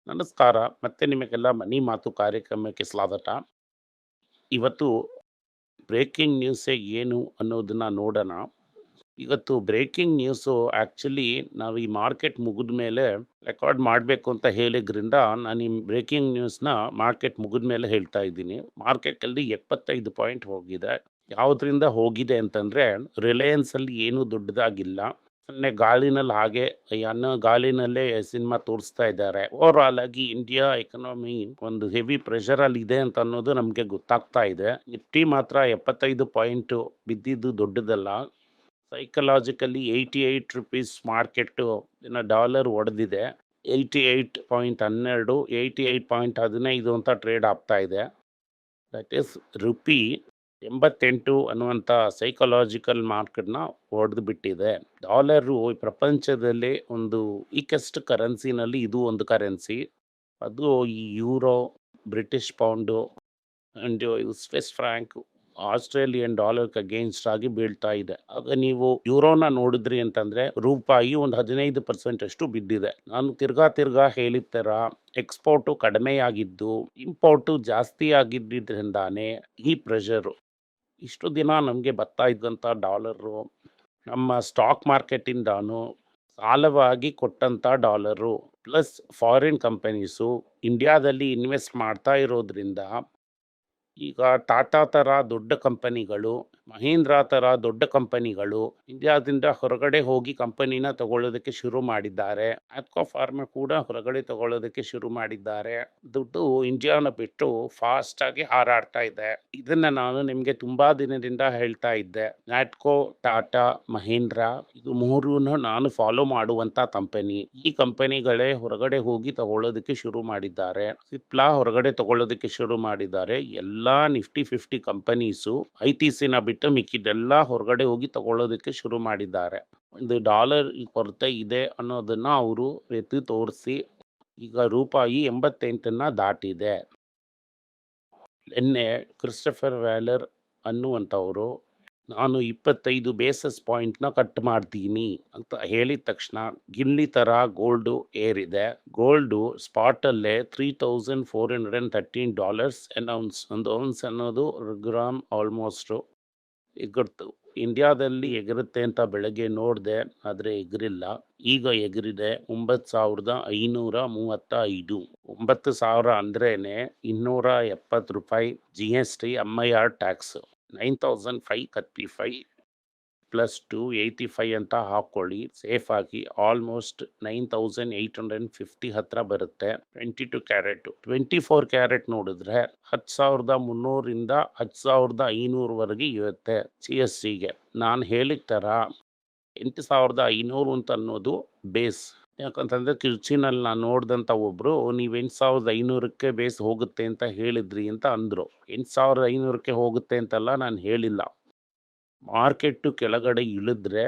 ನಮಸ್ಕಾರ. ಮತ್ತೆ ನಿಮಗೆಲ್ಲ ಮನಿ ಮಾತು ಕಾರ್ಯಕ್ರಮಕ್ಕೆ ಸ್ವಾಗತ. ಇವತ್ತು ಬ್ರೇಕಿಂಗ್ ನ್ಯೂಸೇ ಏನು ಅನ್ನೋದನ್ನ ನೋಡೋಣ. ಇವತ್ತು ಬ್ರೇಕಿಂಗ್ ನ್ಯೂಸು ಆ್ಯಕ್ಚುಲಿ ನಾವು ಈ ಮಾರ್ಕೆಟ್ ಮುಗಿದ ಮೇಲೆ ರೆಕಾರ್ಡ್ ಮಾಡಬೇಕು ಅಂತ ಹೇಳಿದ್ರಿಂದ ನಾನು ಈ ಬ್ರೇಕಿಂಗ್ ನ್ಯೂಸ್‌ನ ಮಾರ್ಕೆಟ್ ಮುಗಿದ ಮೇಲೆ ಹೇಳ್ತಾ ಇದ್ದೀನಿ. ಮಾರ್ಕೆಟಲ್ಲಿ 75 ಪಾಯಿಂಟ್ ಹೋಗಿದೆ. ಯಾವುದರಿಂದ ಹೋಗಿದೆ ಅಂತಂದ್ರೆ ರಿಲಯನ್ಸಲ್ಲಿ ಏನೂ ದೊಡ್ಡದಾಗಿಲ್ಲ. ಸುಮ್ನೆ ಗಾಳಿನಲ್ಲಿ ಹಾಗೆ ಅನ್ನೋ ಗಾಳಿನಲ್ಲೇ ಸಿನಿಮಾ ತೋರಿಸ್ತಾ ಇದ್ದಾರೆ. ಓವರಾಲ್ ಆಗಿ ಇಂಡಿಯಾ ಎಕಾನಮಿ ಒಂದು ಹೆವಿ ಪ್ರೆಷರಲ್ಲಿ ಇದೆ ಅಂತ ಅನ್ನೋದು ನಮಗೆ ಗೊತ್ತಾಗ್ತಾ ಇದೆ. ನಿಫ್ಟಿ ಮಾತ್ರ 75 ಪಾಯಿಂಟು ಬಿದ್ದಿದ್ದು ದೊಡ್ಡದಲ್ಲ. Psychologically ₹88 market dollar ಒಡೆದಿದೆ. 88.12, 88.15 ಅಂತ ಟ್ರೇಡ್ ಆಗ್ತಾ ಇದೆ. ದಟ್ ಈಸ್ ರುಪಿ 88 ಅನ್ನುವಂಥ ಸೈಕಲಾಜಿಕಲ್ ಮಾರ್ಕೆಟ್‌ನ ಹೊಡೆದು ಬಿಟ್ಟಿದೆ. ಡಾಲರು ಈ ಪ್ರಪಂಚದಲ್ಲೇ ಒಂದು ವೀಕೆಸ್ಟ್ ಕರೆನ್ಸಿನಲ್ಲಿ ಇದು ಒಂದು ಕರೆನ್ಸಿ. ಅದು ಈ euro, British pound and Swiss Frank, Australian ಡಾಲರ್‌ಗೆ ಅಗೇನ್ಸ್ಟ್ ಆಗಿ ಬೀಳ್ತಾ ಇದೆ. ಆಗ ನೀವು ಯೂರೋನ ನೋಡಿದ್ರಿ ಅಂತಂದ್ರೆ ರೂಪಾಯಿ ಒಂದು 15% ಅಷ್ಟು ಬಿದ್ದಿದೆ. ನಾನು ತಿರ್ಗಾ ಹೇಳಿದ ಥರ ಎಕ್ಸ್‌ಪೋರ್ಟು ಕಡಿಮೆಯಾಗಿದ್ದು, ಇಂಪೋರ್ಟು ಜಾಸ್ತಿ ಆಗಿದ್ದಿದ್ರಿಂದಾನೇ ಈ ಪ್ರೆಷರು. ಇಷ್ಟು ದಿನ ನಮಗೆ ಬರ್ತಾ ಇದ್ದಂಥ ಡಾಲರು ನಮ್ಮ ಸ್ಟಾಕ್ ಮಾರ್ಕೆಟಿಂದಾನು ಸಾಲವಾಗಿ ಕೊಟ್ಟಂಥ ಡಾಲರು ಪ್ಲಸ್ ಫಾರಿನ್ ಕಂಪನೀಸು ಇಂಡಿಯಾದಲ್ಲಿ ಇನ್ವೆಸ್ಟ್ ಮಾಡ್ತಾ ಇರೋದ್ರಿಂದ ಈಗ ಟಾಟಾ ಥರ ದೊಡ್ಡ ಕಂಪನಿಗಳು, ಮಹೀಂದ್ರಾ ಥರ ದೊಡ್ಡ ಕಂಪನಿಗಳು ಇಂಡಿಯಾದಿಂದ ಹೊರಗಡೆ ಹೋಗಿ ಕಂಪನಿನ ತಗೊಳ್ಳೋದಕ್ಕೆ ಶುರು ಮಾಡಿದ್ದಾರೆ. ಆ್ಯಪ್ಕೋ ಫಾರ್ಮಾ ಕೂಡ ಹೊರಗಡೆ ತಗೊಳ್ಳೋದಕ್ಕೆ ಶುರು ಮಾಡಿದ್ದಾರೆ. ದುಡ್ಡು ಇಂಡಿಯಾನ ಬಿಟ್ಟು ಫಾಸ್ಟಾಗಿ ಹಾರಾಡ್ತಾ ಇದೆ. ಇದನ್ನು ನಾನು ನಿಮಗೆ ತುಂಬ ದಿನದಿಂದ ಹೇಳ್ತಾ ಇದ್ದೆ. ನ್ಯಾಟ್ಕೋ, ಟಾಟಾ, ಮಹೀಂದ್ರಾ ಇದು ಮೂರನ್ನು ನಾನು ಫಾಲೋ ಮಾಡುವಂಥ ಕಂಪನಿ. ಈ ಕಂಪನಿಗಳೇ ಹೊರಗಡೆ ಹೋಗಿ ತಗೊಳ್ಳೋದಕ್ಕೆ ಶುರು ಮಾಡಿದ್ದಾರೆ. ಸಿಪ್ಲಾ ಹೊರಗಡೆ ತಗೊಳ್ಳೋದಕ್ಕೆ ಶುರು ಮಾಡಿದ್ದಾರೆ. ಎಲ್ಲ ನಿಫ್ಟಿ 50 ಕಂಪನೀಸು ಐಟಿಸಿನ ಬಿಟ್ಟು ಮಿಕ್ಕಿದ್ದೆಲ್ಲ ಹೊರಗಡೆ ಹೋಗಿ ತಗೊಳ್ಳೋದಕ್ಕೆ ಶುರು ಮಾಡಿದ್ದಾರೆ. ಒಂದು ಡಾಲರ್ ಕೊರತೆ ಇದೆ ಅನ್ನೋದನ್ನ ಅವರು ಎತ್ತಿ ತೋರಿಸಿ ಈಗ ರೂಪಾಯಿ 88ನ್ನ ದಾಟಿದೆ. ನಿನ್ನೆ ಕ್ರಿಸ್ಟೋಫರ್ ವ್ಯಾಲರ್ ಅನ್ನುವಂಥವರು ನಾನು 25 ಬೇಸಿಸ್ ಪಾಯಿಂಟ್ನ ಕಟ್ ಮಾಡ್ತೀನಿ ಅಂತ ಹೇಳಿದ ತಕ್ಷಣ ಗಿಲ್ಲಿ ಥರ ಗೋಲ್ಡು ಏರಿದೆ. ಗೋಲ್ಡು ಸ್ಪಾಟಲ್ಲೇ $3,413 ಅನೌನ್ಸ್. ಒಂದು ಔನ್ಸ್ ಅನ್ನೋದು ಗ್ರಾಮ್ ಆಲ್ಮೋಸ್ಟು ಎಗರ್ತು. ಇಂಡಿಯಾದಲ್ಲಿ ಎಗರುತ್ತೆ ಅಂತ ಬೆಳಗ್ಗೆ ನೋಡಿದೆ, ಆದರೆ ಎಗರಿಲ್ಲ. ಈಗ ಎಗರಿದೆ $9,535. 9,000 ಅಂದ್ರೇನೆ ₹270 GST, MIR ಟ್ಯಾಕ್ಸ್. 9,535 ಪ್ಲಸ್ 285 ಅಂತ ಹಾಕ್ಕೊಳ್ಳಿ ಸೇಫಾಗಿ. ಆಲ್ಮೋಸ್ಟ್ 9,850 ಹತ್ರ ಬರುತ್ತೆ. 22 ಕ್ಯಾರೆಟು. 24 ಕ್ಯಾರೆಟ್ ನೋಡಿದ್ರೆ 10,300ರಿಂದ 10,500ವರೆಗೆ ಇರುತ್ತೆ CSCಗೆ. ನಾನು ಹೇಳಿದ ಥರ 8,500 ಅಂತ ಅನ್ನೋದು ಬೇಸ್. ಯಾಕಂತಂದರೆ ತಿರುಚಿನಲ್ಲಿ ನಾನು ನೋಡಿದಂಥ ಒಬ್ಬರು ನೀವು 8,500ಕ್ಕೆ ಬೇಸ್ ಹೋಗುತ್ತೆ ಅಂತ ಹೇಳಿದ್ರಿ ಅಂತ ಅಂದರು. 8,500ಕ್ಕೆ ಹೋಗುತ್ತೆ ಅಂತೆಲ್ಲ ನಾನು ಹೇಳಿಲ್ಲ. ಮಾರ್ಕೆಟ್ಟು ಕೆಳಗಡೆ ಇಳಿದ್ರೆ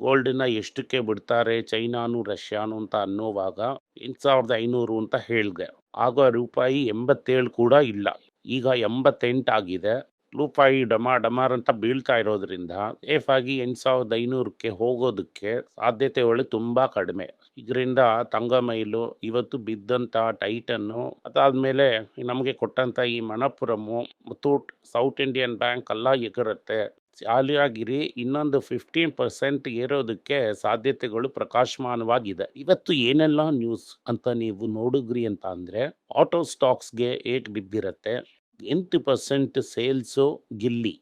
ಗೋಲ್ಡನ್ನ ಎಷ್ಟಕ್ಕೆ ಬಿಡ್ತಾರೆ ಚೈನಾನು ರಷ್ಯಾನು ಅಂತ ಅನ್ನೋವಾಗ 8,500 ಅಂತ ಹೇಳಿದೆ. ಆಗ ರೂಪಾಯಿ 87 ಕೂಡ ಇಲ್ಲ. ಈಗ 88 ಆಗಿದೆ. ರೂಪಾಯಿ ಡಮಾರ್ ಅಂತ ಬೀಳ್ತಾ ಇರೋದ್ರಿಂದ ಸೇಫಾಗಿ 8,500ಕ್ಕೆ ಹೋಗೋದಕ್ಕೆ ಸಾಧ್ಯತೆಗಳು ತುಂಬ ಕಡಿಮೆ. ಇದರಿಂದ ತಂಗಮೈಲು, ಇವತ್ತು ಬಿದ್ದಂಥ ಟೈಟನ್ನು, ಅದಾದಮೇಲೆ ನಮಗೆ ಕೊಟ್ಟಂಥ ಈ ಮಣಪ್ಪುರಮ್ಮು, ಮುತ್ತೂಟ್, ಸೌತ್ ಇಂಡಿಯನ್ ಬ್ಯಾಂಕ್ ಎಲ್ಲ ಎಗರುತ್ತೆ. ಜಾಲಿಯಾಗಿರಿ. ಇನ್ನೊಂದು 15% ಏರೋದಕ್ಕೆ ಸಾಧ್ಯತೆಗಳು ಪ್ರಕಾಶಮಾನವಾಗಿದೆ. ಇವತ್ತು ಏನೆಲ್ಲ ನ್ಯೂಸ್ ಅಂತ ನೀವು ನೋಡಿದ್ರಿ ಅಂತ ಅಂದರೆ ಆಟೋ ಸ್ಟಾಕ್ಸ್ಗೆ ಏಟ್ ಬಿದ್ದಿರುತ್ತೆ. 8% ಸೇಲ್ಸು ಗಿಲ್ಲಿ.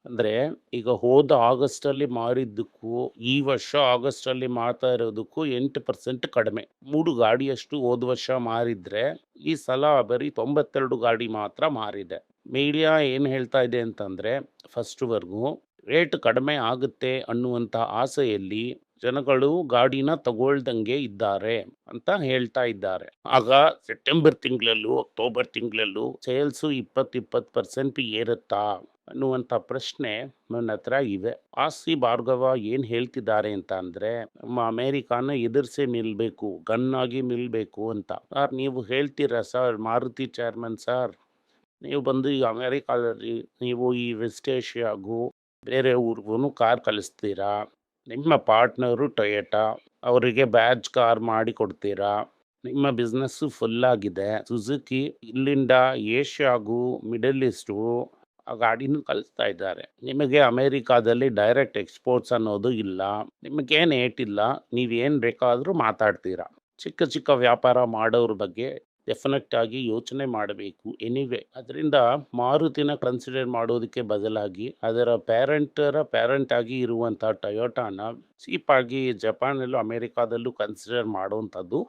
ಅಂದರೆ ಈಗ ಹೋದ ಆಗಸ್ಟಲ್ಲಿ ಮಾರಿದ್ದಕ್ಕೂ ಈ ವರ್ಷ ಆಗಸ್ಟಲ್ಲಿ ಮಾರ್ತಾ ಇರೋದಕ್ಕೂ 8% ಕಡಿಮೆ. 3 ಗಾಡಿಯಷ್ಟು ಹೋದ ವರ್ಷ ಮಾರಿದ್ರೆ ಈ ಸಲ ಬರೀ 92 ಗಾಡಿ ಮಾತ್ರ ಮಾರಿದೆ. ಮೀಡಿಯಾ ಏನು ಹೇಳ್ತಾ ಇದೆ ಅಂತಂದರೆ ಫಸ್ಟ್ವರೆಗೂ ರೇಟ್ ಕಡಿಮೆ ಆಗುತ್ತೆ ಅನ್ನುವಂಥ ಆಸೆಯಲ್ಲಿ ಜನಗಳು ಗಾಡಿನ ತಗೊಳ್ದಂಗೆ ಇದ್ದಾರೆ ಅಂತ ಹೇಳ್ತಾ ಇದ್ದಾರೆ. ಆಗ ಸೆಪ್ಟೆಂಬರ್ ತಿಂಗಳಲ್ಲೂ ಅಕ್ಟೋಬರ್ ತಿಂಗಳಲ್ಲೂ ಸೇಲ್ಸು 20% ಏರುತ್ತಾ ಅನ್ನುವಂಥ ಪ್ರಶ್ನೆ ನನ್ನ ಹತ್ರ ಇವೆ. ಆಸಿ ಭಾರ್ಗವ ಏನು ಹೇಳ್ತಿದ್ದಾರೆ ಅಂತ ಅಂದರೆ ನಮ್ಮ ಅಮೇರಿಕಾನ ಎದುರಿಸಿ ನಿಲ್ಲಬೇಕು, ಗನ್ನಾಗಿ ನಿಲ್ಲಬೇಕು ಅಂತ. ಸರ್ ನೀವು ಹೇಳ್ತೀರಾ ಸರ್, ಮಾರುತಿ ಚೇರ್ಮನ್ ಸರ್, ನೀವು ಬಂದು ಈ ಅಮೇರಿಕಾದಲ್ಲಿ ನೀವು ಈ ವೆಸ್ಟ್ ಏಷ್ಯಾಗೂ ಬೇರೆ ಊರಿಗೂ ಕಾರ್ ಕಳಿಸ್ತೀರಾ. ನಿಮ್ಮ ಪಾರ್ಟ್ನರು ಟೊಯೋಟಾ, ಅವರಿಗೆ ಬ್ಯಾಡ್ಜ್ ಕಾರ್ ಮಾಡಿ ಕೊಡ್ತೀರಾ. ನಿಮ್ಮ ಬಿಸ್ನೆಸ್ಸು ಫುಲ್ಲಾಗಿದೆ. ಸುಜುಕಿ ಇಲ್ಲಿಂದ ಏಷ್ಯಾಗೂ, ಮಿಡಲ್ ಈಸ್ಟ್‌ಗೂ ಆ ಗಾಡಿನ ಕಳಿಸ್ತಾ ಇದ್ದಾರೆ. ನಿಮಗೆ ಅಮೆರಿಕಾದಲ್ಲಿ ಡೈರೆಕ್ಟ್ ಎಕ್ಸ್‌ಪೋರ್ಟ್ಸ್ ಅನ್ನೋದು ಇಲ್ಲ. ನಿಮಗೇನು ಏಟಿಲ್ಲ. ನೀವೇನು ಬೇಕಾದರೂ ಮಾತಾಡ್ತೀರಾ. ಚಿಕ್ಕ ಚಿಕ್ಕ ವ್ಯಾಪಾರ ಮಾಡೋರ ಬಗ್ಗೆ ಡೆಫಿನೆಟ್ ಆಗಿ ಯೋಚನೆ ಮಾಡಬೇಕು. ಎನಿವೇ ಅದರಿಂದ ಮಾರುತಿನ ಕನ್ಸಿಡರ್ ಮಾಡೋದಕ್ಕೆ ಬದಲಾಗಿ ಅದರ ಪ್ಯಾರೆಂಟ್ ಆಗಿ ಇರುವಂಥ ಟೊಯೋಟಾನ ಚೀಪಾಗಿ ಜಪಾನಲ್ಲೂ ಅಮೆರಿಕಾದಲ್ಲೂ ಕನ್ಸಿಡರ್ ಮಾಡುವಂಥದ್ದು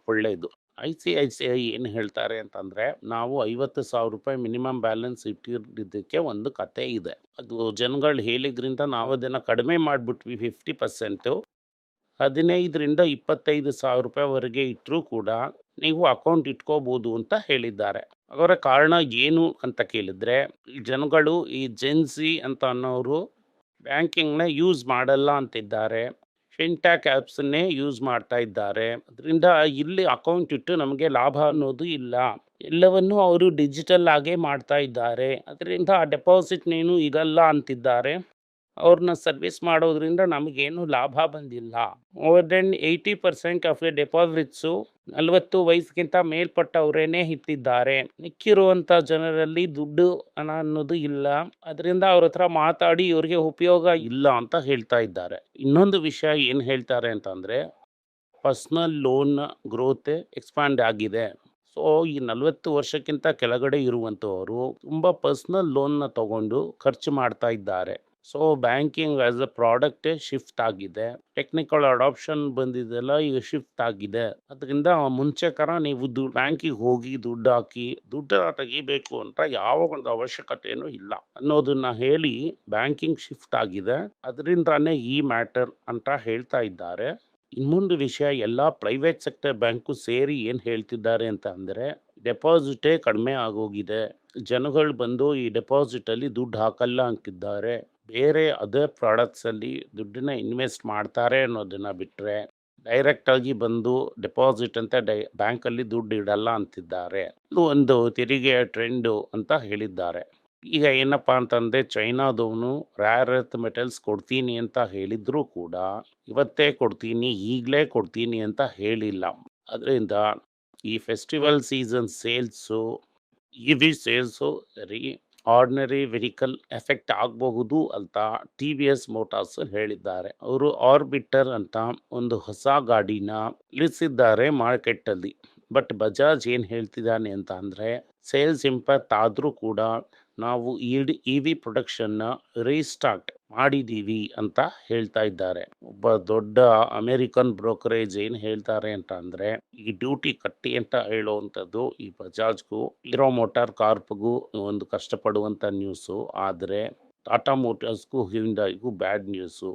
ಒಳ್ಳೆಯದು. ಐ.ಸಿ.ಐ.ಸಿ.ಐ ಏನು ಹೇಳ್ತಾರೆ ಅಂತಂದರೆ, ನಾವು ₹50,000 ಮಿನಿಮಮ್ ಬ್ಯಾಲೆನ್ಸ್ ಇಟ್ಟಿದ್ದಕ್ಕೆ ಒಂದು ಕತೆ ಇದೆ. ಅದು ಜನಗಳು ಹೇಳಿದ್ರಿಂದ ನಾವು ಅದನ್ನು ಕಡಿಮೆ ಮಾಡಿಬಿಟ್ವಿ 50%. 15ರಿಂದ ₹25,000 ಇಟ್ಟರೂ ಕೂಡ ನೀವು ಅಕೌಂಟ್ ಇಟ್ಕೋಬೋದು ಅಂತ ಹೇಳಿದ್ದಾರೆ. ಅವರ ಕಾರಣ ಏನು ಅಂತ ಕೇಳಿದ್ರೆ, ಈ ಜನಗಳು ಈ ಜೆನ್ಸಿ ಅಂತ ಅನ್ನೋರು ಬ್ಯಾಂಕಿಂಗ್ನ ಯೂಸ್ ಮಾಡಲ್ಲ ಅಂತಿದ್ದಾರೆ. ಫಿನ್‌ಟ್ಯಾಕ್ ಆ್ಯಪ್ಸನ್ನೇ ಯೂಸ್ ಮಾಡ್ತಾ ಇದ್ದಾರೆ. ಅದರಿಂದ ಇಲ್ಲಿ ಅಕೌಂಟ್ ಇಟ್ಟು ನಮಗೆ ಲಾಭ ಅನ್ನೋದು ಇಲ್ಲ. ಎಲ್ಲವನ್ನೂ ಅವರು ಡಿಜಿಟಲ್ ಆಗೇ ಮಾಡ್ತಾ ಇದ್ದಾರೆ. ಅದರಿಂದ ಆ ಡೆಪಾಸಿಟ್‌ನೇನು ಇರಲ್ಲ ಅಂತಿದ್ದಾರೆ. ಅವ್ರನ್ನ ಸರ್ವಿಸ್ ಮಾಡೋದ್ರಿಂದ ನಮಗೇನು ಲಾಭ ಬಂದಿಲ್ಲ. More than 80% of the deposits 40 ವಯಸ್ಸಿಗಿಂತ ಮೇಲ್ಪಟ್ಟವರೇನೇ ಇಟ್ಟಿದ್ದಾರೆ. ಮಿಕ್ಕಿರುವಂಥ ಜನರಲ್ಲಿ ದುಡ್ಡು ಹಣ ಅನ್ನೋದು ಇಲ್ಲ. ಅದರಿಂದ ಅವ್ರ ಹತ್ರ ಮಾತಾಡಿ ಇವ್ರಿಗೆ ಉಪಯೋಗ ಇಲ್ಲ ಅಂತ ಹೇಳ್ತಾ ಇದ್ದಾರೆ. ಇನ್ನೊಂದು ವಿಷಯ ಏನು ಹೇಳ್ತಾರೆ ಅಂತಂದರೆ, ಪರ್ಸ್ನಲ್ ಲೋನ್ ಗ್ರೋತ್ ಎಕ್ಸ್ಪ್ಯಾಂಡ್ ಆಗಿದೆ. ಸೊ ಈ 40 ವರ್ಷಕ್ಕಿಂತ ಕೆಳಗಡೆ ಇರುವಂಥವರು ತುಂಬ ಪರ್ಸ್ನಲ್ ಲೋನ್ನ ತಗೊಂಡು ಖರ್ಚು ಮಾಡ್ತಾ ಇದ್ದಾರೆ. ಸೊ ಬ್ಯಾಂಕಿಂಗ್ ಆ್ಯಸ್ ಅ ಪ್ರಾಡಕ್ಟೇ ಶಿಫ್ಟ್ ಆಗಿದೆ. ಟೆಕ್ನಿಕಲ್ ಅಡಾಪ್ಷನ್ ಬಂದಿದ್ದೆಲ್ಲ ಈಗ ಶಿಫ್ಟ್ ಆಗಿದೆ. ಅದರಿಂದ ಮುಂಚೆ ನೀವು ಬ್ಯಾಂಕಿಗೆ ಹೋಗಿ ದುಡ್ಡು ಹಾಕಿ ದುಡ್ಡು ತೆಗಿಬೇಕು ಅಂತ ಯಾವ ಒಂದು ಅವಶ್ಯಕತೆಯೂ ಇಲ್ಲ ಅನ್ನೋದನ್ನ ಹೇಳಿ ಬ್ಯಾಂಕಿಂಗ್ ಶಿಫ್ಟ್ ಆಗಿದೆ. ಅದರಿಂದಾನೇ ಈ ಮ್ಯಾಟರ್ ಅಂತ ಹೇಳ್ತಾ ಇದ್ದಾರೆ. ಇನ್ನೊಂದು ವಿಷಯ, ಎಲ್ಲ ಪ್ರೈವೇಟ್ ಸೆಕ್ಟರ್ ಬ್ಯಾಂಕು ಸೇರಿ ಏನು ಹೇಳ್ತಿದ್ದಾರೆ ಅಂತ ಅಂದರೆ, ಡೆಪಾಸಿಟೇ ಕಡಿಮೆ ಆಗೋಗಿದೆ. ಜನಗಳು ಬಂದು ಈ ಡೆಪಾಸಿಟಲ್ಲಿ ದುಡ್ಡು ಹಾಕಲ್ಲ ಅಂತಿದ್ದಾರೆ. ಬೇರೆ ಅದರ್ ಪ್ರಾಡಕ್ಟ್ಸಲ್ಲಿ ದುಡ್ಡನ್ನ ಇನ್ವೆಸ್ಟ್ ಮಾಡ್ತಾರೆ ಅನ್ನೋದನ್ನು ಬಿಟ್ಟರೆ ಡೈರೆಕ್ಟಾಗಿ ಬಂದು ಡೆಪಾಸಿಟ್ ಅಂತ ಬ್ಯಾಂಕಲ್ಲಿ ದುಡ್ಡು ಇಡಲ್ಲ ಅಂತಿದ್ದಾರೆ. ಇದು ಒಂದು ತೆರಿಗೆಯ ಟ್ರೆಂಡು ಅಂತ ಹೇಳಿದ್ದಾರೆ. ಈಗ ಏನಪ್ಪ ಅಂತಂದರೆ, ಚೈನಾದವನು ರ್ಯಾರ್ ಅರ್ತ್ ಮೆಟಲ್ಸ್ ಕೊಡ್ತೀನಿ ಅಂತ ಹೇಳಿದರೂ ಕೂಡ ಇವತ್ತೇ ಕೊಡ್ತೀನಿ, ಈಗಲೇ ಕೊಡ್ತೀನಿ ಅಂತ ಹೇಳಿಲ್ಲ. ಅದರಿಂದ ಈ festival season sales, EV sales ordinary vehicle effect ಆಗಬಹುದು ಅಂತ TVS ಮೋಟಾರ್ಸ್ ಹೇಳಿದ್ದಾರೆ. ಅವರು ಆರ್ಬಿಟರ್ ಅಂತ ಒಂದು ಹೊಸ ಗಾಡಿನ ಇಳಿಸಿದ್ದಾರೆ ಮಾರ್ಕೆಟಲ್ಲಿ. ಬಟ್ ಬಜಾಜ್ ಏನು ಹೇಳ್ತಿದ್ದಾನೆ ಅಂತ ಅಂದರೆ, ಸೇಲ್ಸ್ ಇಂಪ್ಯಾಕ್ಟ್ ಆದರೂ ಕೂಡ ನಾವು ಇ.ವಿ ಪ್ರೊಡಕ್ಷನ್ನ ರೀಸ್ಟಾರ್ಟ್ ಮಾಡಿದ್ದೀವಿ ಅಂತ ಹೇಳ್ತಾ ಇದ್ದಾರೆ. ಒಬ್ಬ ದೊಡ್ಡ ಅಮೇರಿಕನ್ ಬ್ರೋಕರೇಜ್ ಏನು ಹೇಳ್ತಾರೆ ಅಂತ ಅಂದರೆ, ಈ ಡ್ಯೂಟಿ ಕಟ್ಟಿ ಅಂತ ಹೇಳುವಂಥದ್ದು ಈ ಬಜಾಜ್ಗೂ ಹೀರೋ ಮೋಟಾರ್ ಕಾರ್ಪ್ಗೂ ಒಂದು ಕಷ್ಟಪಡುವಂಥ ನ್ಯೂಸು. ಆದರೆ ಟಾಟಾ ಮೋಟಾರ್ಸ್ಗೂ ಹ್ಯುಂಡೈಗೂ ಬ್ಯಾಡ್ ನ್ಯೂಸು.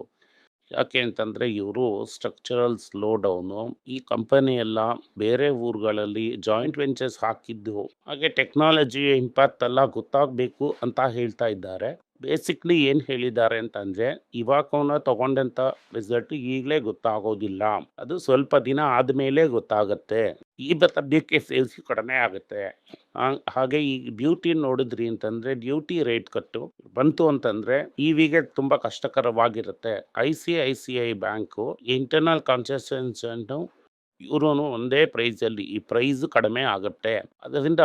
ಯಾಕೆ ಅಂತಂದರೆ, ಇವರು ಸ್ಟ್ರಕ್ಚರಲ್ ಸ್ಲೋ ಡೌನು. ಈ ಕಂಪನಿ ಎಲ್ಲ ಬೇರೆ ಊರುಗಳಲ್ಲಿ ಜಾಯಿಂಟ್ ವೆಂಚರ್ಸ್ ಹಾಕಿದ್ದು, ಹಾಗೆ ಟೆಕ್ನಾಲಜಿ ಇಂಪ್ಯಾಕ್ಟ್ ಎಲ್ಲ ಗೊತ್ತಾಗಬೇಕು ಅಂತ ಹೇಳ್ತಾ ಇದ್ದಾರೆ. ಬೇಸಿಕ್ಲಿ ಏನು ಹೇಳಿದ್ದಾರೆ ಅಂತಂದರೆ, ಇವಾಗವನ್ನ ತಗೊಂಡಂಥ ರಿಸಲ್ಟ್ ಈಗಲೇ ಗೊತ್ತಾಗೋದಿಲ್ಲ, ಅದು ಸ್ವಲ್ಪ ದಿನ ಆದಮೇಲೆ ಗೊತ್ತಾಗುತ್ತೆ. ಈ ಸದ್ಯಕ್ಕೆ ಸೇಲ್ಸ್ ಕಡಿಮೆ ಆಗುತ್ತೆ. ಹಾಗೆ ಈ ಬ್ಯೂಟಿ ನೋಡಿದ್ರಿ ಅಂತಂದರೆ, ಡ್ಯೂಟಿ ರೇಟ್ ಕಟ್ಟು ಬಂತು ಅಂತಂದರೆ ಇವಿಗೆ ತುಂಬ ಕಷ್ಟಕರವಾಗಿರುತ್ತೆ. ICICI ಬ್ಯಾಂಕು ಇಂಟರ್ನಲ್ ಕನ್ಸೆಷನ್ಸನ್ನು ಇವ್ರೂ ಒಂದೇ ಪ್ರೈಸಲ್ಲಿ ಈ ಪ್ರೈಸ್ ಕಡಿಮೆ ಆಗುತ್ತೆ. ಅದರಿಂದ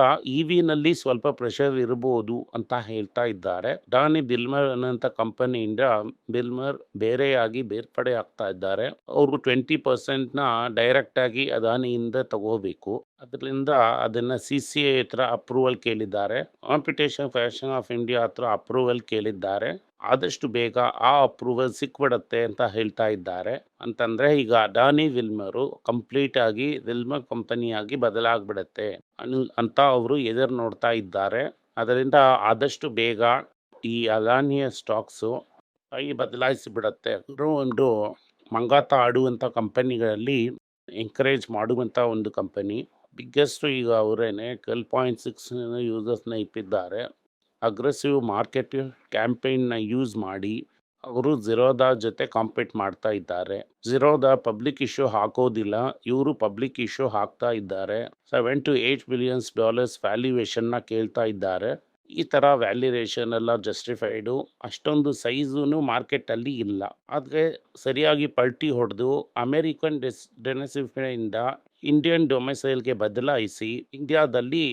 ನಲ್ಲಿ ಸ್ವಲ್ಪ ಪ್ರೆಷರ್ ಇರ್ಬೋದು ಅಂತ ಹೇಳ್ತಾ ಇದ್ದಾರೆ. ಅದಾನಿ ಬಿಲ್ಮರ್ ಅನ್ನೋಂಥ ಕಂಪನಿಯಿಂದ ಬಿಲ್ಮರ್ ಬೇರೆಯಾಗಿ ಬೇರ್ಪಡೆ ಆಗ್ತಾ ಇದ್ದಾರೆ. ಅವರು 20%ನ ಡೈರೆಕ್ಟಾಗಿ ಅದಾನಿಯಿಂದ ತಗೋಬೇಕು. ಅದರಿಂದ ಅದನ್ನು CCI ಹತ್ರ ಅಪ್ರೂವಲ್ ಕೇಳಿದ್ದಾರೆ. ಕಾಂಪಿಟೇಷನ್ ಫ್ಯಾಷನ್ ಆಫ್ ಇಂಡಿಯಾ ಹತ್ರ ಅಪ್ರೂವಲ್ ಕೇಳಿದ್ದಾರೆ. ಆದಷ್ಟು ಬೇಗ ಆ ಅಪ್ರೂವಲ್ ಸಿಕ್ಬಿಡತ್ತೆ ಅಂತ ಹೇಳ್ತಾ ಇದ್ದಾರೆ. ಅಂತಂದರೆ ಈಗ ಅದಾನಿ ವಿಲ್ಮರು ಕಂಪ್ಲೀಟಾಗಿ ವಿಲ್ಮರ್ ಕಂಪನಿಯಾಗಿ ಬದಲಾಗ್ಬಿಡತ್ತೆ ಅಂತ ಅವರು ಎದುರು ನೋಡ್ತಾ ಇದ್ದಾರೆ. ಅದರಿಂದ ಆದಷ್ಟು ಬೇಗ ಈ ಅದಾನಿಯ ಸ್ಟಾಕ್ಸು ಬದಲಾಯಿಸಿಬಿಡತ್ತೆ. ಅವರು ಒಂದು ಮಂಗಾತ ಆಡುವಂಥ ಕಂಪನಿಗಳಲ್ಲಿ ಎಂಕರೇಜ್ ಮಾಡುವಂಥ ಒಂದು ಕಂಪನಿ. ಬಿಗ್ಗೆಸ್ಟು ಈಗ ಅವರೇನೆ 12.6 ಯೂಸರ್ಸ್ನ ಇಟ್ಟಿದ್ದಾರೆ. ಅಗ್ರೆಸಿವ್ ಮಾರ್ಕೆಟ್ ಕ್ಯಾಂಪೇನ್ನ ಯೂಸ್ ಮಾಡಿ ಅವರು ಝೀರೋದಾ ಜೊತೆ ಕಾಂಪೀಟ್ ಮಾಡ್ತಾ ಇದ್ದಾರೆ. ಝೀರೋದಾ ಪಬ್ಲಿಕ್ ಇಶ್ಯೂ ಹಾಕೋದಿಲ್ಲ, ಇವರು ಪಬ್ಲಿಕ್ ಇಶ್ಯೂ ಹಾಕ್ತಾ ಇದ್ದಾರೆ. $7 to $8 billion ವ್ಯಾಲ್ಯೂಯೇಷನ್ನ ಕೇಳ್ತಾ ಇದ್ದಾರೆ. ಈ ಥರ ವ್ಯಾಲ್ಯೂಯೇಷನ್ ಎಲ್ಲ ಜಸ್ಟಿಫೈಡು. ಅಷ್ಟೊಂದು ಸೈಜೂ ಮಾರ್ಕೆಟಲ್ಲಿ ಇಲ್ಲ. ಆದರೆ ಸರಿಯಾಗಿ ಪಲ್ಟಿ ಹೊಡೆದು ಅಮೇರಿಕನ್ ಡೆನೆಸಿಫಿಯಿಂದ ಇಂಡಿಯನ್ ಡೊಮೆಸೈಲ್ಗೆ ಬದಲಾಯಿಸಿ ಇಂಡಿಯಾದಲ್ಲಿ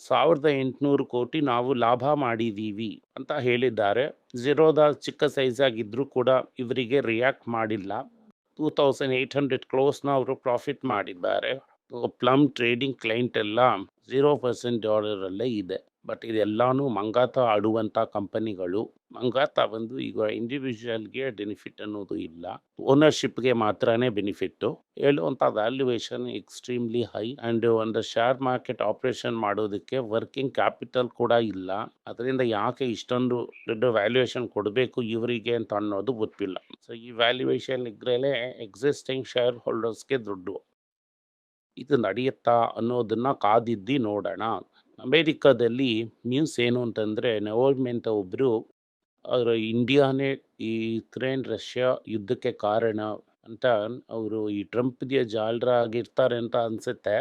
1800 ಕೋಟಿ ನಾವು ಲಾಭ ಮಾಡಿದ್ದೀವಿ ಅಂತ ಹೇಳಿದ್ದಾರೆ. ಝೀರೋದ ಚಿಕ್ಕ ಸೈಜ್ ಆಗಿದ್ರು ಕೂಡ ಇವರಿಗೆ ರಿಯಾಕ್ಟ್ ಮಾಡಿಲ್ಲ. 2800 ಕ್ರೋಸ್ನ ಅವರು ಪ್ರಾಫಿಟ್ ಮಾಡಿದ್ದಾರೆ. ಪ್ಲಮ್ ಟ್ರೇಡಿಂಗ್ ಕ್ಲೈಂಟ್ ಎಲ್ಲ 0% ಡಾಲರಲ್ಲೇ ಇದೆ. ಬಟ್ ಇದೆಲ್ಲಾನು ಮಂಗಾತ ಆಡುವಂಥ ಕಂಪನಿಗಳು. ಮಂಗಾತ ಬಂದು ಈಗ ಇಂಡಿವಿಜುವಲ್ಗೆ ಬೆನಿಫಿಟ್ ಅನ್ನೋದು ಇಲ್ಲ, ಓನರ್ಶಿಪ್ಗೆ ಮಾತ್ರನೇ ಬೆನಿಫಿಟ್ಟು. ಹೇಳುವಂಥ ವ್ಯಾಲ್ಯೂಯೇಷನ್ ಎಕ್ಸ್ಟ್ರೀಮ್ಲಿ ಹೈ ಆ್ಯಂಡ್ ಒಂದು ಶೇರ್ ಮಾರ್ಕೆಟ್ ಆಪರೇಷನ್ ಮಾಡೋದಕ್ಕೆ ವರ್ಕಿಂಗ್ ಕ್ಯಾಪಿಟಲ್ ಕೂಡ ಇಲ್ಲ. ಅದರಿಂದ ಯಾಕೆ ಇಷ್ಟೊಂದು ದೊಡ್ಡ ವ್ಯಾಲ್ಯೂಯೇಷನ್ ಕೊಡಬೇಕು ಇವರಿಗೆ ಅಂತ ಅನ್ನೋದು ಗೊತ್ತಿಲ್ಲ. ಸೊ ಈ ವ್ಯಾಲ್ಯೂಯೇಷನ್ ಇದ್ರೇ ಎಕ್ಸಿಸ್ಟಿಂಗ್ ಶೇರ್ ಹೋಲ್ಡರ್ಸ್ಗೆ ದುಡ್ಡು. ಇದು ನಡೆಯುತ್ತಾ ಅನ್ನೋದನ್ನ ಕಾದಿದ್ದು ನೋಡೋಣ. ಅಮೇರಿಕಾದಲ್ಲಿ ನ್ಯೂಸ್ ಏನು ಅಂತಂದರೆ, ನವೋಲ್ಮಿ ಅಂತ ಒಬ್ಬರು ಅವರು ಇಂಡಿಯಾನೇ ಈ ಯುಕ್ರೇನ್ ರಷ್ಯಾ ಯುದ್ಧಕ್ಕೆ ಕಾರಣ ಅಂತ ಅವರು ಈ ಟ್ರಂಪ್ಗೆ ಜಾಲರಾಗಿರ್ತಾರೆ ಅಂತ ಅನಿಸುತ್ತೆ.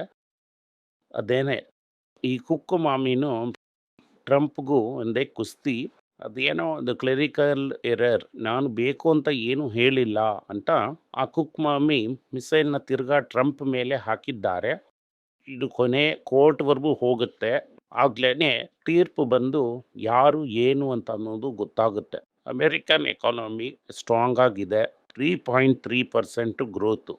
ಅದೇನೇ ಈ ಕುಕ್ಕು ಮಾಮಿನೂ ಟ್ರಂಪ್ಗೂ ಒಂದೇ ಕುಸ್ತಿ. ಅದೇನೋ ಒಂದು ಕ್ಲೆರಿಕಲ್ ಎರರ್, ನಾನು ಬೇಕು ಅಂತ ಏನು ಹೇಳಿಲ್ಲ ಅಂತ ಆ ಕುಕ್ ಮಾಮಿ ಮಿಸೈಲ್ನ ತಿರ್ಗಾ ಟ್ರಂಪ್ ಮೇಲೆ ಹಾಕಿದ್ದಾರೆ. ಇದು ಕೊನೆ ಕೋರ್ಟ್ವರೆಗೂ ಹೋಗುತ್ತೆ. ಆಗ್ಲೇ ತೀರ್ಪು ಬಂದು ಯಾರು ಏನು ಅಂತ ಅನ್ನೋದು ಗೊತ್ತಾಗುತ್ತೆ. ಅಮೆರಿಕನ್ ಎಕಾನಮಿ ಸ್ಟ್ರಾಂಗ್ ಆಗಿದೆ, 3.3% ಗ್ರೋತು.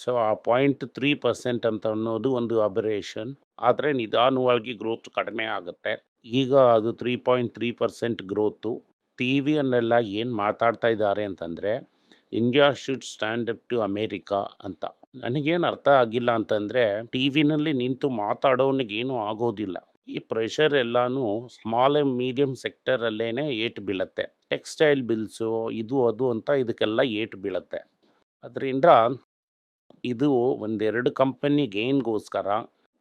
ಸೊ ಆ 0.3% ಅಂತ ಅನ್ನೋದು ಒಂದು ಅಬರೇಷನ್. ಆದರೆ ನಿಧಾನವಾಗಿ ಗ್ರೋತ್ ಕಡಿಮೆ ಆಗುತ್ತೆ. ಈಗ ಅದು 3.3% ಗ್ರೋತು. ಟಿ ವಿಯನ್ನೆಲ್ಲ ಏನು ಮಾತಾಡ್ತಾ ಇದ್ದಾರೆ ಅಂತಂದರೆ, India should stand up to America ಅಂತ. ನನಗೇನು ಅರ್ಥ ಆಗಿಲ್ಲ ಅಂತಂದರೆ, ಟಿ ವಿನಲ್ಲಿ ನಿಂತು ಮಾತಾಡೋನಿಗೇನು ಆಗೋದಿಲ್ಲ. ಈ ಪ್ರೆಷರ್ ಎಲ್ಲಾನು ಸ್ಮಾಲ್ ಆ್ಯಂಡ್ ಮೀಡಿಯಮ್ ಸೆಕ್ಟರಲ್ಲೇ ಏಟು ಬೀಳುತ್ತೆ. ಟೆಕ್ಸ್ಟೈಲ್ ಬಿಲ್ಸು ಇದು ಅದು ಅಂತ ಇದಕ್ಕೆಲ್ಲ ಏಟು ಬೀಳುತ್ತೆ. ಅದರಿಂದ ಇದು ಒಂದೆರಡು ಕಂಪನಿ ಗೇನ್ಗೋಸ್ಕರ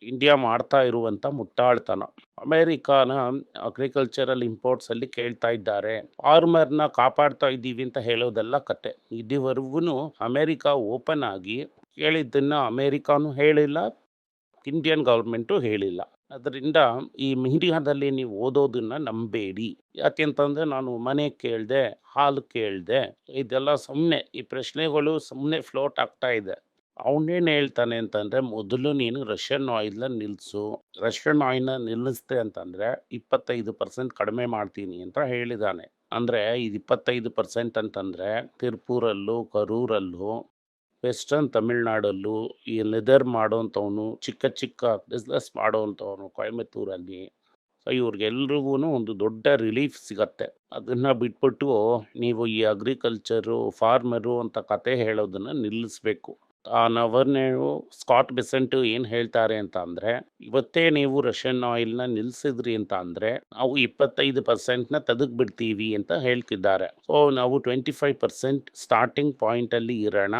ಇಂಡಿಯಾ ಮಾಡ್ತಾ ಇರುವಂಥ ಮುಟ್ಟಾಳ್ತನ. ಅಮೇರಿಕಾನ ಅಗ್ರಿಕಲ್ಚರಲ್ ಇಂಪೋರ್ಟ್ಸಲ್ಲಿ ಕೇಳ್ತಾ ಇದ್ದಾರೆ, ಫಾರ್ಮರ್ನ ಕಾಪಾಡ್ತಾ ಇದ್ದೀವಿ ಅಂತ ಹೇಳೋದೆಲ್ಲ ಕತೆ. ಇದುವರೆಗೂ ಅಮೇರಿಕಾ ಓಪನ್ ಆಗಿ ಕೇಳಿದ್ದನ್ನು ಅಮೇರಿಕಾನು ಹೇಳಿಲ್ಲ, ಇಂಡಿಯನ್ ಗೌರ್ಮೆಂಟು ಹೇಳಿಲ್ಲ. ಅದರಿಂದ ಈ ಮೀಡಿಯಾದಲ್ಲಿ ನೀವು ಓದೋದನ್ನು ನಂಬೇಡಿ. ಯಾಕೆಂತಂದರೆ ನಾನು ಮನೆ ಕೇಳಿದೆ, ಹಾಲು ಕೇಳಿದೆ, ಇದೆಲ್ಲ ಸುಮ್ಮನೆ, ಈ ಪ್ರಶ್ನೆಗಳು ಸುಮ್ಮನೆ ಫ್ಲೋಟ್ ಆಗ್ತಾ ಇದೆ. ಅವನೇನು ಹೇಳ್ತಾನೆ ಅಂತಂದರೆ, ಮೊದಲು ನೀನು ರಷ್ಯನ್ ಆಯಿಲ್ನ ನಿಲ್ಲಿಸು, ರಷ್ಯನ್ ಆಯಿಲ್ನ ನಿಲ್ಲಿಸ್ತೆ ಅಂತಂದರೆ 25% ಕಡಿಮೆ ಮಾಡ್ತೀನಿ ಅಂತ ಹೇಳಿದ್ದಾನೆ. ಅಂದರೆ ಇದು 25% ಅಂತಂದರೆ ತಿರುಪೂರಲ್ಲೂ ಕರೂರಲ್ಲೂ ವೆಸ್ಟರ್ನ್ ತಮಿಳ್ನಾಡಲ್ಲೂ ಈ ಲೆದರ್ ಮಾಡೋವಂಥವನು, ಚಿಕ್ಕ ಚಿಕ್ಕ ಬಿಸ್ನೆಸ್ ಮಾಡೋವಂಥವನು ಕೊಯಮತ್ತೂರಲ್ಲಿ, ಸೊ ಇವ್ರಿಗೆಲ್ರಿಗೂ ಒಂದು ದೊಡ್ಡ ರಿಲೀಫ್ ಸಿಗತ್ತೆ. ಅದನ್ನು ಬಿಟ್ಬಿಟ್ಟು ನೀವು ಈ ಅಗ್ರಿಕಲ್ಚರು ಫಾರ್ಮರು ಅಂತ ಕತೆ ಹೇಳೋದನ್ನು ನಿಲ್ಲಿಸ್ಬೇಕು. ನೀವು ಸ್ಕಾಟ್ ಬೆಸೆಂಟು ಏನು ಹೇಳ್ತಾರೆ ಅಂತ ಅಂದರೆ, ಇವತ್ತೇ ನೀವು ರಷ್ಯನ್ ಆಯಿಲ್ನ ನಿಲ್ಲಿಸಿದ್ರಿ ಅಂತ ಅಂದರೆ ನಾವು 25%ನ ತೆಗೆದುಬಿಡ್ತೀವಿ ಅಂತ ಹೇಳ್ತಿದ್ದಾರೆ. ಸೊ ನಾವು 25% ಸ್ಟಾರ್ಟಿಂಗ್ ಪಾಯಿಂಟಲ್ಲಿ ಇರೋಣ.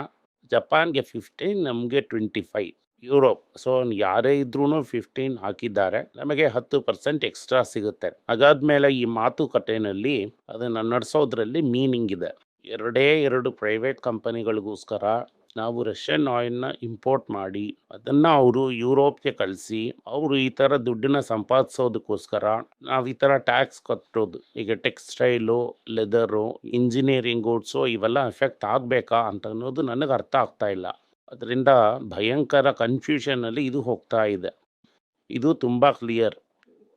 ಜಪಾನ್ಗೆ 15, ನಮಗೆ 25. ಯುರೋಪ್, ಸೊ ಯಾರೇ ಇದ್ರೂ 15 ಹಾಕಿದ್ದಾರೆ, ನಮಗೆ 10% ಎಕ್ಸ್ಟ್ರಾ ಸಿಗುತ್ತೆ. ಅದಾದ್ಮೇಲೆ ಈ ಮಾತುಕತೆಯಲ್ಲಿ ಅದನ್ನು ನಡೆಸೋದ್ರಲ್ಲಿ ಮೀನಿಂಗ್ ಇದೆ. ಎರಡೇ ಎರಡು ಪ್ರೈವೇಟ್ ಕಂಪನಿಗಳಿಗೋಸ್ಕರ ನಾವು ರಷ್ಯನ್ ಆಯಿಲ್ನ ಇಂಪೋರ್ಟ್ ಮಾಡಿ ಅದನ್ನು ಅವರು ಯುರೋಪ್ಗೆ ಕಳಿಸಿ ಅವರು ಈ ಥರ ದುಡ್ಡನ್ನ ಸಂಪಾದಿಸೋದಕ್ಕೋಸ್ಕರ ನಾವು ಈ ಥರ ಟ್ಯಾಕ್ಸ್ ಕಟ್ಟೋದು. ಈಗ ಟೆಕ್ಸ್ಟೈಲು, ಲೆದರು, ಇಂಜಿನಿಯರಿಂಗ್ ಗೂಡ್ಸು ಇವೆಲ್ಲ ಎಫೆಕ್ಟ್ ಆಗಬೇಕಾ ಅಂತ ಅನ್ನೋದು ನನಗೆ ಅರ್ಥ ಆಗ್ತಾ ಇಲ್ಲ. ಅದರಿಂದ ಭಯಂಕರ ಕನ್ಫ್ಯೂಷನಲ್ಲಿ ಇದು ಹೋಗ್ತಾ ಇದೆ. ಇದು ತುಂಬ ಕ್ಲಿಯರ್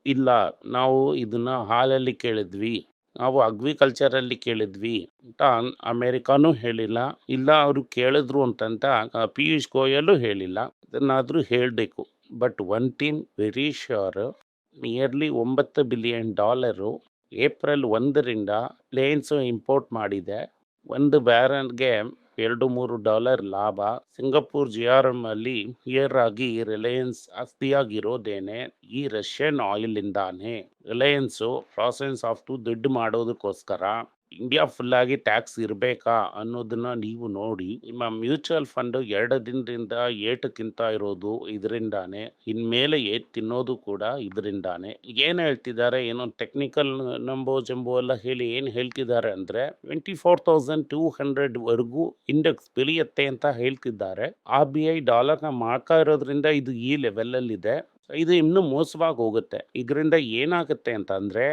ಇಲ್ಲ. ನಾವು ಇದನ್ನು ಹಾಲಲ್ಲಿ ಕೇಳಿದ್ವಿ, ನಾವು ಅಗ್ರಿಕಲ್ಚರಲ್ಲಿ ಕೇಳಿದ್ವಿ ಅಂತ ಅಮೇರಿಕಾನೂ ಹೇಳಿಲ್ಲ. ಇಲ್ಲ ಅವರು ಕೇಳಿದ್ರು ಅಂತಂತ ಪಿಯೂಷ್ ಗೋಯಲು ಹೇಳಿಲ್ಲ. ಅದನ್ನಾದರೂ ಹೇಳಬೇಕು. But one thing very sure, nearly $9 billion April 1ರಿಂದ ಪ್ಲೇನ್ಸು ಇಂಪೋರ್ಟ್ ಮಾಡಿದೆ. ಒಂದು ಬ್ಯಾರನ್ಗೆ $2-3 ಲಾಭ. ಸಿಂಗಪೂರ್ GRM ಅಲ್ಲಿ ಕ್ಲಿಯರ್ ಆಗಿ ರಿಲಯನ್ಸ್ ಆಸ್ತಿಯಾಗಿರೋದೇನೆ ಈ ರಷ್ಯನ್ ಆಯಿಲಿಂದಾನೆ. ರಿಲಯನ್ಸು ಪ್ರಾಸೆಸ್ ಆಫ್ ದುಡ್ಡು ಮಾಡೋದಕ್ಕೋಸ್ಕರ ಇಂಡಿಯಾ ಫುಲ್ಲಾಗಿ ಟ್ಯಾಕ್ಸ್ ಇರಬೇಕಾ ಅನ್ನೋದನ್ನ ನೀವು ನೋಡಿ. ನಿಮ್ಮ ಮ್ಯೂಚುವಲ್ ಫಂಡ್ 2 ದಿನದಿಂದ ಏಟಕ್ಕಿಂತ ಇರೋದು ಇದರಿಂದಾನೆ, ಇನ್ಮೇಲೆ ಏಟ್ ತಿನ್ನೋದು ಕೂಡ ಇದರಿಂದಾನೆ. ಏನು ಹೇಳ್ತಿದ್ದಾರೆ, ಏನೋ ಟೆಕ್ನಿಕಲ್ ನಂಬೋ ಜಂಬೋ ಎಲ್ಲ ಹೇಳಿ ಏನು ಹೇಳ್ತಿದ್ದಾರೆ ಅಂದರೆ 24,200ವರೆಗೂ ಇಂಡೆಕ್ಸ್ ಬೆಳೆಯುತ್ತೆ ಅಂತ ಹೇಳ್ತಿದ್ದಾರೆ. RBI ಡಾಲರ್ನ ಮಾಡ್ತಾ ಇರೋದ್ರಿಂದ ಇದು ಈ ಲೆವೆಲಲ್ಲಿದೆ. ಇದು ಇನ್ನೂ ಮೋಸವಾಗಿ ಹೋಗುತ್ತೆ. ಇದರಿಂದ ಏನಾಗುತ್ತೆ ಅಂತ ಅಂದರೆ,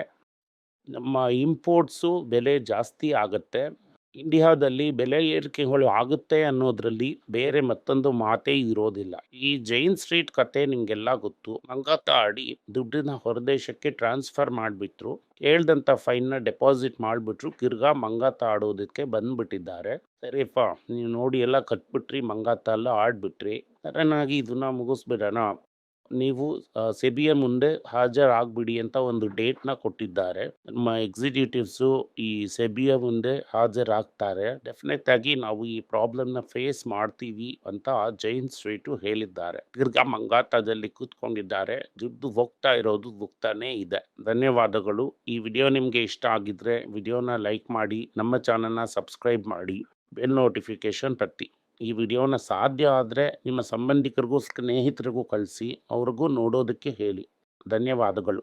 ನಮ್ಮ ಇಂಪೋರ್ಟ್ಸು ಬೆಲೆ ಜಾಸ್ತಿ ಆಗುತ್ತೆ. ಇಂಡಿಯಾದಲ್ಲಿ ಬೆಲೆ ಏರಿಕೆಗಳು ಆಗುತ್ತೆ ಅನ್ನೋದ್ರಲ್ಲಿ ಬೇರೆ ಮತ್ತೊಂದು ಮಾತೇ ಇರೋದಿಲ್ಲ. ಈ ಜೈನ್ ಸ್ಟ್ರೀಟ್ ಕತೆ ನಿಮ್ಗೆಲ್ಲ ಗೊತ್ತು. ಮಂಗಾತ ಆಡಿ ದುಡ್ಡನ್ನ ಹೊರದೇಶಕ್ಕೆ ಟ್ರಾನ್ಸ್ಫರ್ ಮಾಡಿಬಿಟ್ರು. ಹೇಳ್ದಂಥ ಫೈನ್ನ ಡೆಪಾಸಿಟ್ ಮಾಡಿಬಿಟ್ರು. ತಿರ್ಗಾ ಮಂಗಾತ ಆಡೋದಕ್ಕೆ ಬಂದ್ಬಿಟ್ಟಿದ್ದಾರೆ. ಸರಿಪ್ಪ, ನೀವು ನೋಡಿ ಎಲ್ಲ ಕಟ್ಬಿಟ್ರಿ, ಮಂಗಾತ ಎಲ್ಲ ಆಡ್ಬಿಟ್ರಿ. ಸಡನ್ನಾಗಿ ಇದನ್ನ ಮುಗಿಸ್ಬಿಡೋಣ. ನೀವು ಸೆಬಿಯ ಮುಂದೆ ಹಾಜರಾಗ್ಬಿಡಿ ಅಂತ ಒಂದು ಡೇಟ್ನ ಕೊಟ್ಟಿದ್ದಾರೆ. ನಮ್ಮ ಎಕ್ಸಿಕ್ಯೂಟಿವ್ಸು ಈ ಸೆಬಿಯ ಮುಂದೆ ಹಾಜರಾಗ್ತಾರೆ. ಡೆಫಿನೆಟ್ ಆಗಿ ನಾವು ಈ ಪ್ರಾಬ್ಲಮ್ನ ಫೇಸ್ ಮಾಡ್ತೀವಿ ಅಂತ ಜೈನ್ ಸ್ಟ್ರೀಟು ಹೇಳಿದ್ದಾರೆ. ತಿರ್ಗಾ ಮಂಗಾತದಲ್ಲಿ ಕೂತ್ಕೊಂಡಿದ್ದಾರೆ. ದುಡ್ಡು ಹೋಗ್ತಾ ಇರೋದು ಹೋಗ್ತಾನೇ ಇದೆ. ಧನ್ಯವಾದಗಳು. ಈ ವಿಡಿಯೋ ನಿಮಗೆ ಇಷ್ಟ ಆಗಿದ್ರೆ ವಿಡಿಯೋನ ಲೈಕ್ ಮಾಡಿ, ನಮ್ಮ ಚಾನಲ್ನ ಸಬ್ಸ್ಕ್ರೈಬ್ ಮಾಡಿ, ಬೆಲ್ ನೋಟಿಫಿಕೇಶನ್ ತಟ್ಟಿ. ಈ ವಿಡಿಯೋನ ಸಾಧ್ಯ ಆದರೆ ನಿಮ್ಮ ಸಂಬಂಧಿಕರಿಗೂ ಸ್ನೇಹಿತರಿಗೂ ಕಳಿಸಿ, ಅವ್ರಿಗೂ ನೋಡೋದಕ್ಕೆ ಹೇಳಿ. ಧನ್ಯವಾದಗಳು.